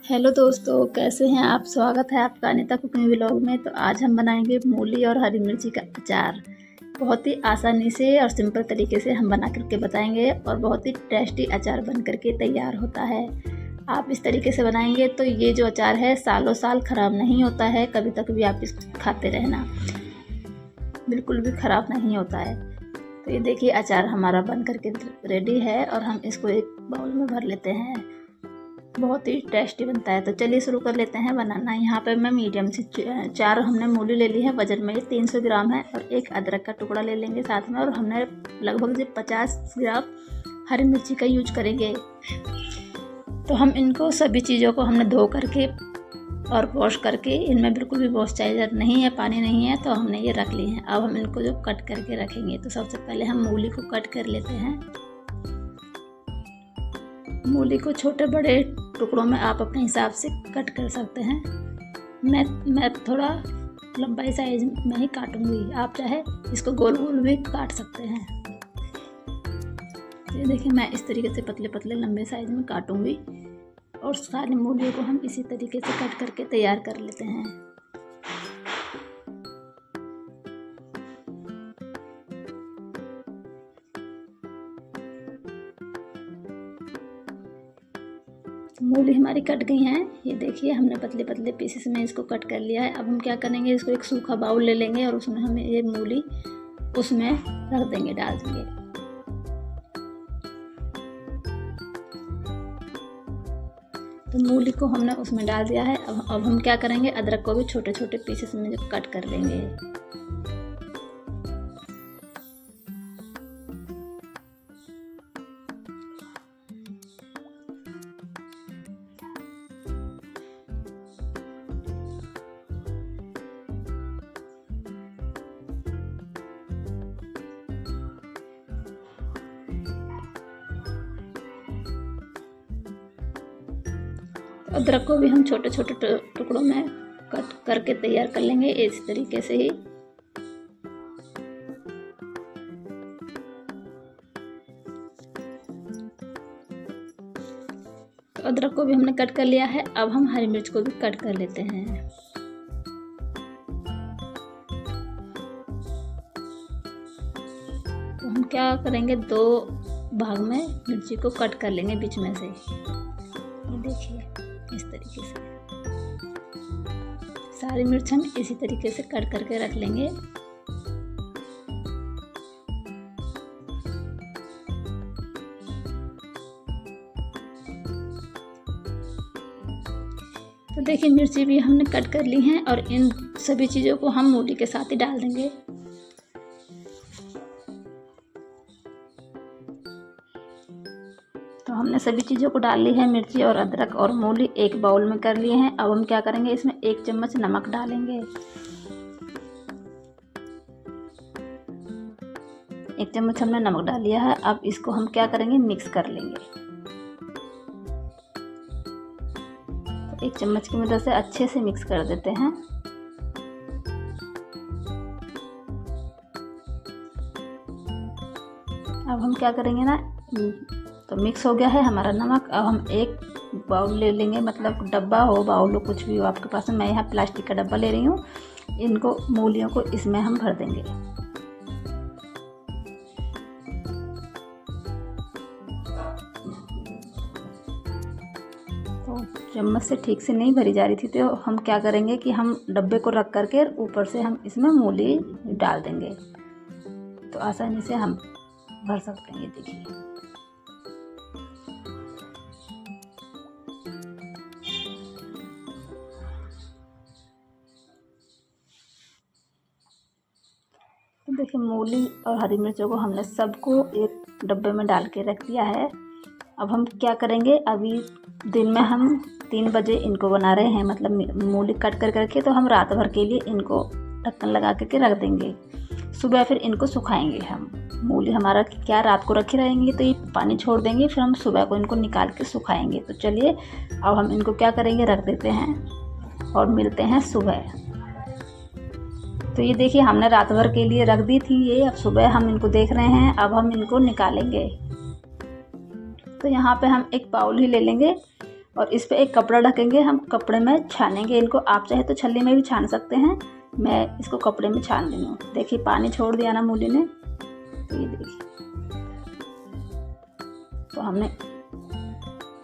Hello दोस्तों, कैसे हैं आप। स्वागत है आपका अनीता कुकिंग व्लॉग में। तो आज हम बनाएंगे मूली और हरी मिर्ची का अचार। बहुत ही आसानी से और सिंपल तरीके से हम बना करके बताएंगे और बहुत ही टेस्टी अचार बन करके तैयार होता है। आप इस तरीके से बनाएंगे तो ये जो अचार है सालों साल ख़राब नहीं होता है। कभी तक भी आप इसको खाते रहना, बिल्कुल भी ख़राब नहीं होता है। तो ये देखिए अचार हमारा बन करके रेडी है और हम इसको एक बाउल में भर लेते हैं। बहुत ही टेस्टी बनता है। तो चलिए शुरू कर लेते हैं बनाना। यहाँ पे मैं मीडियम से चार हमने मूली ले ली है। वजन में ये 300 ग्राम है और एक अदरक का टुकड़ा ले लेंगे साथ में। और हमने लगभग 50 ग्राम हरी मिर्ची का यूज करेंगे। तो हम इनको सभी चीज़ों को हमने धो करके और वॉश करके, इनमें बिल्कुल भी मॉइस्चराइजर नहीं है, पानी नहीं है, तो हमने ये रख ली हैं। अब हम इनको जो कट करके रखेंगे, तो सबसे पहले हम मूली को कट कर लेते हैं। मूली को छोटे बड़े टुकड़ों में आप अपने हिसाब से कट कर सकते हैं। मैं थोड़ा लंबाई साइज में ही काटूंगी। आप चाहे इसको गोल गोल भी काट सकते हैं। ये देखिए मैं इस तरीके से पतले पतले लंबे साइज में काटूंगी और सारी मूलियों को हम इसी तरीके से कट करके तैयार कर लेते हैं। मूली हमारी कट गई हैं। ये देखिए हमने पतले पतले पीसेस में इसको कट कर लिया है। अब हम क्या करेंगे, इसको एक सूखा बाउल ले लेंगे और उसमें हमें ये मूली उसमें रख देंगे, डाल देंगे। तो मूली को हमने उसमें डाल दिया है। अब हम क्या करेंगे, अदरक को भी छोटे छोटे पीसेस में जो कट कर लेंगे। अदरक को भी हम छोटे छोटे टुकड़ों में कट करके तैयार कर लेंगे इस तरीके से ही। तो अदरक को भी हमने कट कर लिया है। अब हम हरी मिर्च को भी कट कर लेते हैं। तो हम क्या करेंगे, 2 भाग में मिर्ची को कट कर लेंगे बीच में से। ये देखिए इस तरीके से सारी मिर्च हम इसी तरीके से कट करके रख लेंगे। तो देखिए मिर्ची भी हमने कट कर ली हैं और इन सभी चीज़ों को हम मूली के साथ ही डाल देंगे। तो हमने सभी चीज़ों को डाल ली है, मिर्ची और अदरक और मूली एक बाउल में कर लिए हैं। अब हम क्या करेंगे, इसमें 1 चम्मच नमक डालेंगे। 1 चम्मच हमने नमक डाल लिया है। अब इसको हम क्या करेंगे, मिक्स कर लेंगे। तो 1 चम्मच की मदद से अच्छे से मिक्स कर देते हैं। अब हम क्या करेंगे ना, तो मिक्स हो गया है हमारा नमक। अब हम एक बाउल ले लेंगे, मतलब डब्बा हो, बाउल हो, कुछ भी हो आपके पास में। मैं यहाँ प्लास्टिक का डब्बा ले रही हूँ। इनको मूलियों को इसमें हम भर देंगे। तो चम्मच से ठीक से नहीं भरी जा रही थी, तो हम क्या करेंगे कि हम डब्बे को रख करके ऊपर से हम इसमें मूली डाल देंगे। तो आसानी से हम भर सकते हैं। देखिए तो देखिए मूली और हरी मिर्चों को हमने सबको एक डब्बे में डाल के रख दिया है। अब हम क्या करेंगे, अभी दिन में हम 3 बजे इनको बना रहे हैं, मतलब मूली कट कर करके। तो हम रात भर के लिए इनको ढक्कन लगा करके रख देंगे। सुबह फिर इनको सुखाएंगे हम। मूली हमारा क्या रात को रखी रहेंगी तो ये पानी छोड़ देंगे, फिर हम सुबह को इनको निकाल के सुखाएंगे। तो चलिए अब हम इनको क्या करेंगे, रख देते हैं और मिलते हैं सुबह। तो ये देखिए हमने रात भर के लिए रख दी थी ये। अब सुबह हम इनको देख रहे हैं। अब हम इनको निकालेंगे। तो यहाँ पे हम एक बाउल ही ले लेंगे और इस पे एक कपड़ा ढकेंगे, हम कपड़े में छानेंगे इनको। आप चाहे तो छलनी में भी छान सकते हैं, मैं इसको कपड़े में छान रही हूँ। देखिए पानी छोड़ दिया ना मूली ने, तो ये देखिए, तो हमने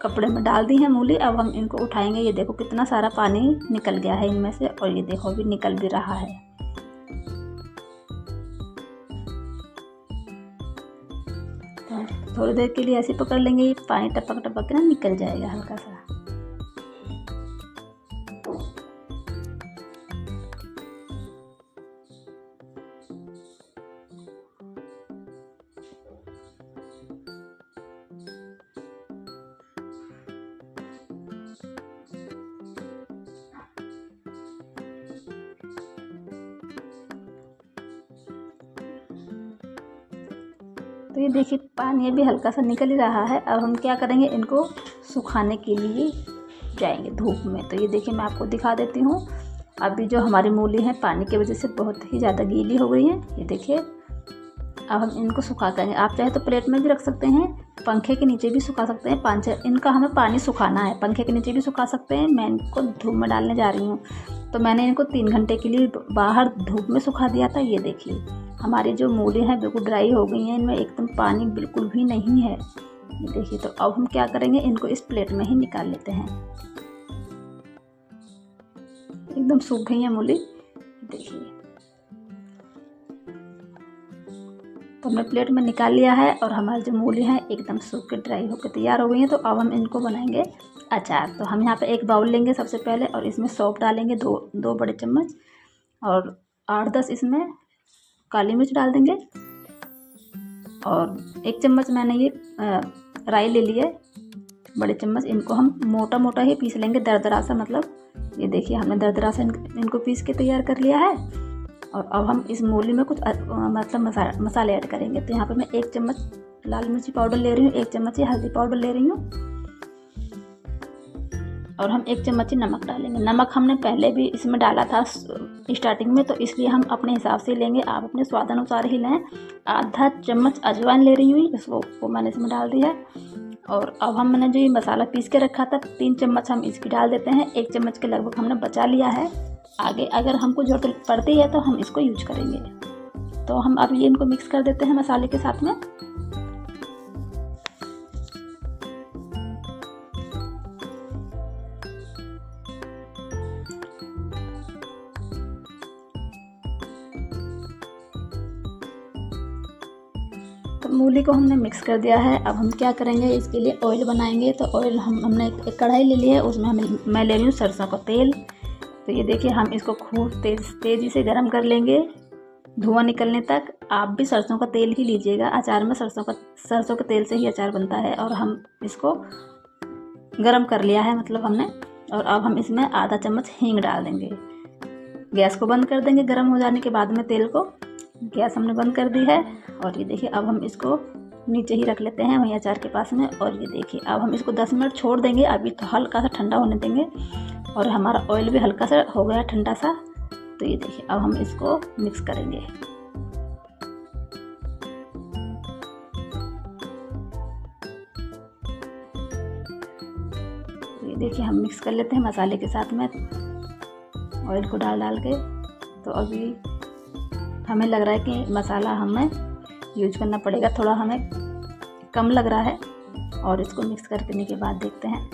कपड़े में डाल दी है मूली। अब हम इनको उठाएंगे। ये देखो कितना सारा पानी निकल गया है इनमें से, और ये देखो अभी निकल भी रहा है। तो थोड़ी देर के लिए ऐसे पकड़ लेंगे, ये पानी टपक टपक के ना निकल जाएगा हल्का सा। तो ये देखिए पानी अभी हल्का सा निकल ही रहा है। अब हम क्या करेंगे, इनको सुखाने के लिए जाएंगे धूप में। तो ये देखिए मैं आपको दिखा देती हूँ। अभी जो हमारी मूली है पानी की वजह से बहुत ही ज़्यादा गीली हो गई है। ये देखिए अब हम इनको सुखा करेंगे। आप चाहे तो प्लेट में भी रख सकते हैं, पंखे के नीचे भी सुखा सकते हैं। 5-6 इनका हमें पानी सुखाना है, पंखे के नीचे भी सुखा सकते हैं। मैं इनको धूप में डालने जा रही हूँ, तो मैंने इनको 3 घंटे के लिए बाहर धूप में सुखा दिया था। ये देखिए हमारी जो मूली हैं बिल्कुल ड्राई हो गई हैं, इनमें एकदम पानी बिल्कुल भी नहीं है। ये देखिए, तो अब हम क्या करेंगे, इनको इस प्लेट में ही निकाल लेते हैं। एकदम सूख गई है मूली, देखिए। तो हमने प्लेट में निकाल लिया है, और हमारी जो मूली है एकदम सूख के ड्राई होकर तैयार हो गई है। तो अब हम इनको बनाएंगे अचार। तो हम यहाँ पे एक बाउल लेंगे सबसे पहले, और इसमें सौंफ डालेंगे 2 बड़े चम्मच, और 8-10 इसमें काली मिर्च डाल देंगे, और 1 चम्मच मैंने ये राई ले ली है, बड़े चम्मच। इनको हम मोटा मोटा ही पीस लेंगे, दरदरा सा, मतलब ये देखिए हमने दरदरा सा इनको पीस के तैयार कर लिया है। और अब हम इस मूली में कुछ मतलब मसाले ऐड करेंगे। तो यहाँ पे मैं 1 चम्मच लाल मिर्ची पाउडर ले रही हूँ, 1 चम्मच ही हल्दी पाउडर ले रही हूँ, और हम 1 चम्मच ही नमक डालेंगे। नमक हमने पहले भी इसमें डाला था स्टार्टिंग में, तो इसलिए हम अपने हिसाब से लेंगे, आप अपने स्वाद अनुसार ही लें। आधा चम्मच अजवाइन ले रही हूँ, इसको वो मैंने इसमें डाल दिया है। और अब मैंने जो ये मसाला पीस के रखा था 3 चम्मच हम इसकी डाल देते हैं। 1 चम्मच के लगभग हमने बचा लिया है, आगे अगर हमको ज़रूरत पड़ती है तो हम इसको यूज करेंगे। तो हम अब ये इनको मिक्स कर देते हैं मसाले के साथ में। तो मूली को हमने मिक्स कर दिया है। अब हम क्या करेंगे, इसके लिए ऑयल बनाएंगे। तो ऑयल हमने एक कढ़ाई ले ली है, उसमें मैं ले रही हूँ सरसों का तेल। तो ये देखिए हम इसको खूब तेज़ी से गर्म कर लेंगे, धुआं निकलने तक। आप भी सरसों का तेल ही लीजिएगा, अचार में सरसों के तेल से ही अचार बनता है। और हम इसको गर्म कर लिया है, मतलब हमने। और अब हम इसमें आधा चम्मच हींग डाल देंगे। गैस को बंद कर देंगे गर्म हो जाने के बाद में तेल को। गैस हमने बंद कर दी है, और ये देखिए अब हम इसको नीचे ही रख लेते हैं वहीं अचार के पास में। और ये देखिए अब हम इसको 10 मिनट छोड़ देंगे, अभी तो हल्का सा ठंडा होने देंगे। और हमारा ऑयल भी हल्का सा हो गया ठंडा सा। तो ये देखिए अब हम इसको मिक्स करेंगे। तो ये देखिए हम मिक्स कर लेते हैं मसाले के साथ में, ऑयल को डाल के। तो अभी हमें लग रहा है कि मसाला हमें यूज करना पड़ेगा, थोड़ा हमें कम लग रहा है। और इसको मिक्स करने के बाद देखते हैं।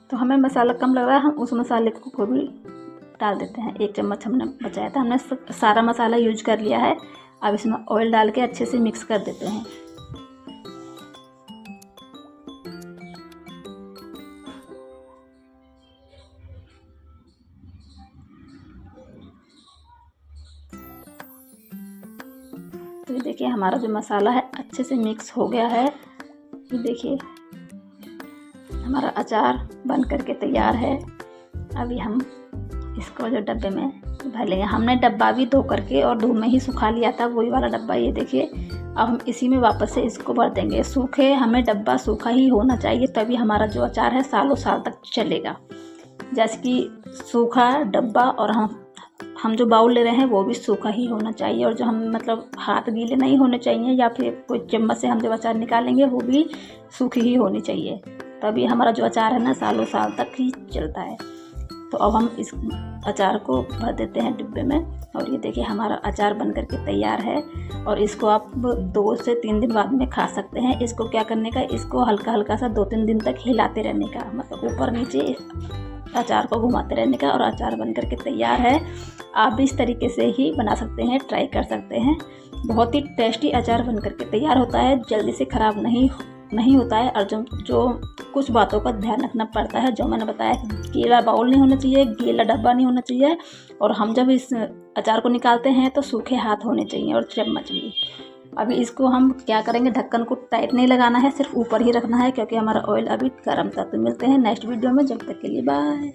तो हमें मसाला कम लग रहा है, हम उस मसाले को भी डाल देते हैं। 1 चम्मच हमने बचाया था, हमने सारा मसाला यूज कर लिया है। अब इसमें ऑयल डाल के अच्छे से मिक्स कर देते हैं। तो ये देखिए हमारा जो मसाला है अच्छे से मिक्स हो गया है। ये देखिए हमारा अचार बन करके तैयार है। अभी हम इसको जो डब्बे में भर लेंगे। हमने डब्बा भी धो करके और धूप में ही सुखा लिया था, वही वाला डब्बा। ये देखिए अब हम इसी में वापस से इसको भर देंगे। सूखे, हमें डब्बा सूखा ही होना चाहिए, तभी हमारा जो अचार है सालों साल तक चलेगा। जैसे कि सूखा डब्बा और हम हम जो बाउल ले रहे हैं वो भी सूखा ही होना चाहिए, और जो हम मतलब हाथ गीले नहीं होने चाहिए, या फिर कोई चम्मच से हम जब अचार निकालेंगे वो भी सूखी ही होनी चाहिए, तभी हमारा जो अचार है ना सालों साल तक ही चलता है। तो अब हम इस अचार को भर देते हैं डिब्बे में, और ये देखिए हमारा अचार बन करके तैयार है। और इसको आप 2 से 3 दिन बाद में खा सकते हैं। इसको क्या करने का, इसको हल्का हल्का सा 2-3 दिन तक हिलाते रहने का, मतलब ऊपर नीचे अचार को घुमाते रहने का, और अचार बन करके तैयार है। आप भी इस तरीके से ही बना सकते हैं, ट्राई कर सकते हैं। बहुत ही टेस्टी अचार बन करके तैयार होता है, जल्दी से ख़राब नहीं होता है। और जो कुछ बातों का ध्यान रखना पड़ता है, जो मैंने बताया, गीला बाउल नहीं होना चाहिए, गीला डब्बा नहीं होना चाहिए, और हम जब इस अचार को निकालते हैं तो सूखे हाथ होने चाहिए, और चम्मच भी। अभी इसको हम क्या करेंगे, ढक्कन को टाइट नहीं लगाना है, सिर्फ ऊपर ही रखना है, क्योंकि हमारा ऑयल अभी गर्म था। तो मिलते हैं नेक्स्ट वीडियो में, जब तक के लिए बाय।